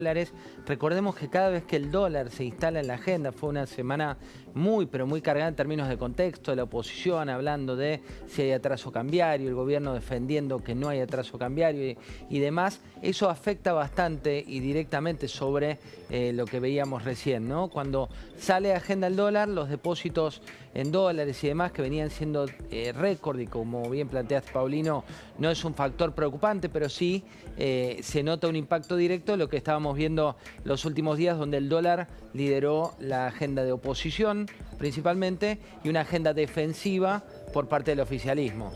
dólares. Recordemos que cada vez que el dólar se instala en la agenda, fue una semana muy, pero muy cargada en términos de contexto, de la oposición hablando de si hay atraso cambiario, el gobierno defendiendo que no hay atraso cambiario y demás. Eso afecta bastante y directamente sobre lo que veíamos recién, ¿no? Cuando sale de agenda el dólar, los depósitos en dólares y demás que venían siendo récord, y como bien planteaste, Paulino, no es un factor preocupante, pero sí se nota un impacto directo de lo que estábamos viendo los últimos días, donde el dólar lideró la agenda de oposición principalmente y una agenda defensiva por parte del oficialismo.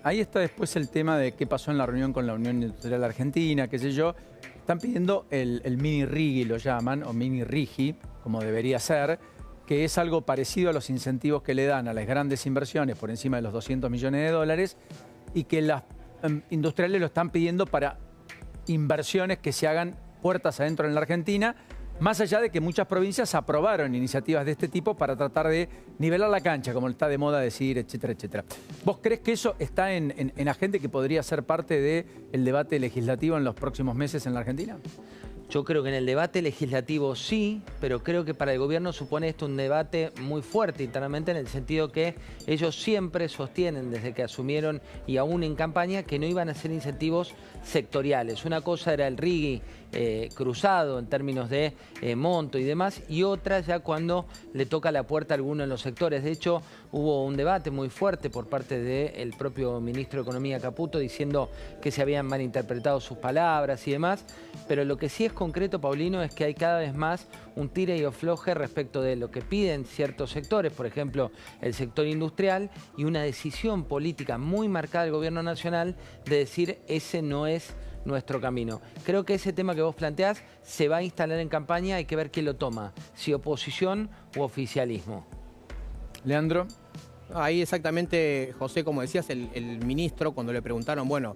Ahí está después el tema de qué pasó en la reunión con la Unión Industrial Argentina, qué sé yo. Están pidiendo el mini RIGI, lo llaman, o mini RIGI, como debería ser, que es algo parecido a los incentivos que le dan a las grandes inversiones por encima de los 200 millones de dólares y que las industriales lo están pidiendo para inversiones que se hagan puertas adentro en la Argentina, más allá de que muchas provincias aprobaron iniciativas de este tipo para tratar de nivelar la cancha, como está de moda decir, etcétera, etcétera. ¿Vos crees que eso está en agenda y que podría ser parte del debate legislativo en los próximos meses en la Argentina? Yo creo que en el debate legislativo sí, pero creo que para el gobierno supone esto un debate muy fuerte internamente, en el sentido que ellos siempre sostienen desde que asumieron y aún en campaña que no iban a ser incentivos sectoriales. Una cosa era el RIGI cruzado en términos de monto y demás, y otra ya cuando le toca la puerta a alguno en los sectores. De hecho, hubo un debate muy fuerte por parte del propio ministro de Economía, Caputo, diciendo que se habían malinterpretado sus palabras y demás, pero lo que sí es concreto, Paulino, es que hay cada vez más un tire y afloje respecto de lo que piden ciertos sectores, por ejemplo, el sector industrial, y una decisión política muy marcada del gobierno nacional de decir ese no es nuestro camino. Creo que ese tema que vos planteás se va a instalar en campaña, hay que ver quién lo toma, si oposición u oficialismo. Leandro. Ahí exactamente, José, como decías, el ministro, cuando le preguntaron, bueno,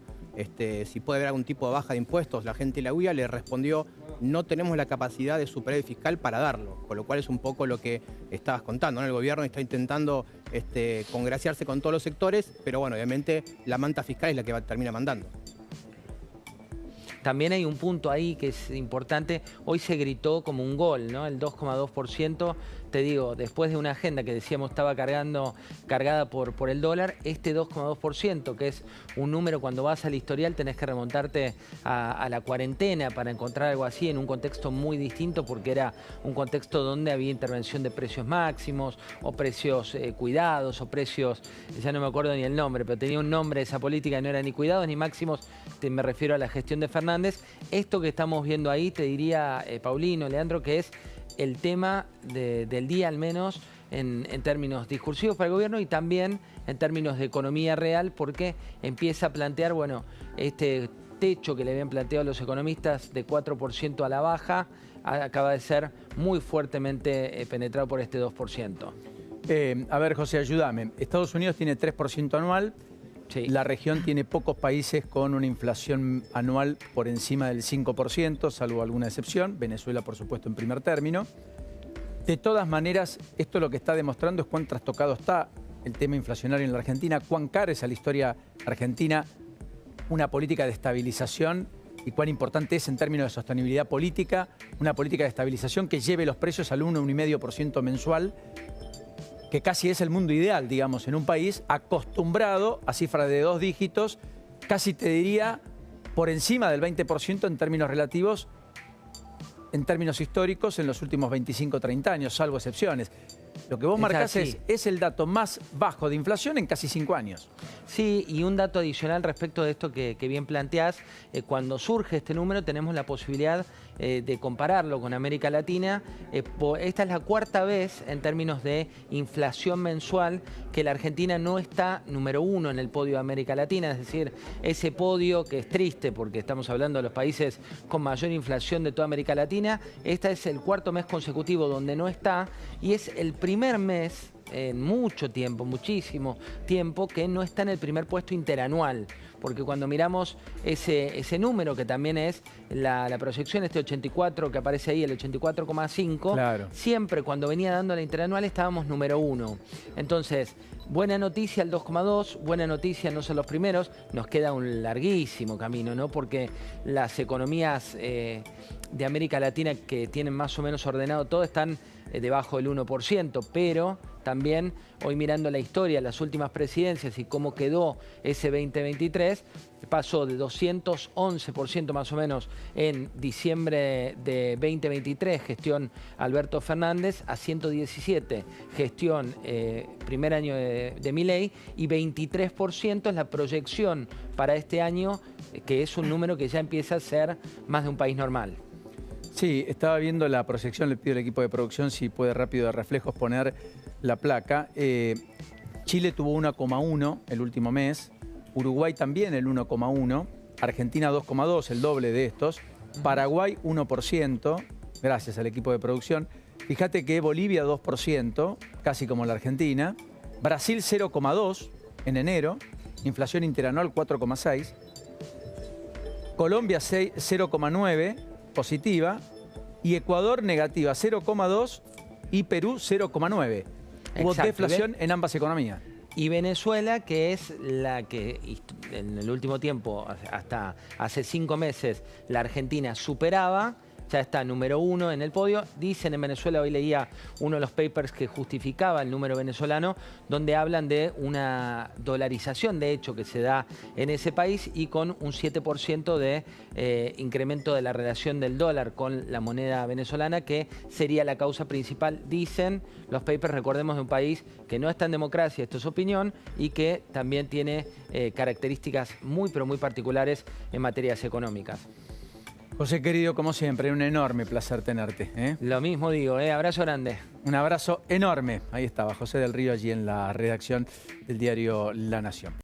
si puede haber algún tipo de baja de impuestos, la gente de la UIA le respondió: no tenemos la capacidad de superávit fiscal para darlo, con lo cual es un poco lo que estabas contando, ¿no? El gobierno está intentando congraciarse con todos los sectores, pero bueno, obviamente la manta fiscal es la que termina mandando. También hay un punto ahí que es importante. Hoy se gritó como un gol, ¿no? El 2,2%, te digo, después de una agenda que decíamos estaba cargada por el dólar, este 2,2%, que es un número, cuando vas al historial tenés que remontarte a la cuarentena para encontrar algo así, en un contexto muy distinto, porque era un contexto donde había intervención de precios máximos, o precios cuidados, o precios, ya no me acuerdo ni el nombre, pero tenía un nombre esa política, no era ni cuidados ni máximos, me refiero a la gestión de Fernández. Esto que estamos viendo ahí, te diría, Paulino, Leandro, que es el tema del día, al menos en términos discursivos para el gobierno y también en términos de economía real, porque empieza a plantear, bueno, este techo que le habían planteado los economistas de 4% a la baja, acaba de ser muy fuertemente penetrado por este 2%. A ver, José, ayúdame. Estados Unidos tiene 3% anual. Sí. La región tiene pocos países con una inflación anual por encima del 5%, salvo alguna excepción. Venezuela, por supuesto, en primer término. De todas maneras, esto lo que está demostrando es cuán trastocado está el tema inflacionario en la Argentina, cuán cara es a la historia argentina una política de estabilización y cuán importante es en términos de sostenibilidad política, una política de estabilización que lleve los precios al 1,5% mensual, que casi es el mundo ideal, digamos, en un país acostumbrado a cifras de 2 dígitos, casi te diría por encima del 20% en términos relativos, en términos históricos, en los últimos 25 o 30 años, salvo excepciones. Lo que vos marcás es el dato más bajo de inflación en casi 5 años. Sí, y un dato adicional respecto de esto que bien planteás, cuando surge este número tenemos la posibilidad de compararlo con América Latina. Esta es la cuarta vez en términos de inflación mensual que la Argentina no está número 1 en el podio de América Latina, es decir, ese podio que es triste porque estamos hablando de los países con mayor inflación de toda América Latina. Este es el cuarto mes consecutivo donde no está, y es el primer mes en mucho tiempo, muchísimo tiempo, que no está en el primer puesto interanual. Porque cuando miramos ese número, que también es la proyección, este 84 que aparece ahí, el 84,5, claro, siempre cuando venía dando la interanual estábamos número 1. Entonces, buena noticia el 2,2, buena noticia no son los primeros, nos queda un larguísimo camino, ¿no? Porque las economías de América Latina que tienen más o menos ordenado todo están debajo del 1%, pero también hoy mirando la historia, las últimas presidencias y cómo quedó ese 2023, pasó de 211% más o menos en diciembre de 2023, gestión Alberto Fernández, a 117, gestión primer año de Milei, y 23% es la proyección para este año, que es un número que ya empieza a ser más de un país normal. Sí, estaba viendo la proyección, le pido al equipo de producción si puede rápido de reflejos poner la placa. Chile tuvo 1,1 el último mes, Uruguay también el 1,1, Argentina 2,2, el doble de estos, Paraguay 1%, gracias al equipo de producción. Fíjate que Bolivia 2%, casi como la Argentina, Brasil 0,2 en enero, inflación interanual 4,6, Colombia 0,9, positiva, y Ecuador negativa 0,2 y Perú 0,9. Hubo deflación en ambas economías. Y Venezuela, que es la que en el último tiempo, hasta hace 5 meses, la Argentina superaba, ya está número 1 en el podio. Dicen en Venezuela, hoy leía uno de los papers que justificaba el número venezolano, donde hablan de una dolarización, de hecho, que se da en ese país, y con un 7% de incremento de la relación del dólar con la moneda venezolana, que sería la causa principal, dicen los papers, recordemos, de un país que no está en democracia, esto es opinión, y que también tiene características muy, pero muy particulares en materias económicas. José, querido, como siempre, un enorme placer tenerte, ¿eh? Lo mismo digo, abrazo grande. Un abrazo enorme. Ahí estaba José del Río, allí en la redacción del diario La Nación.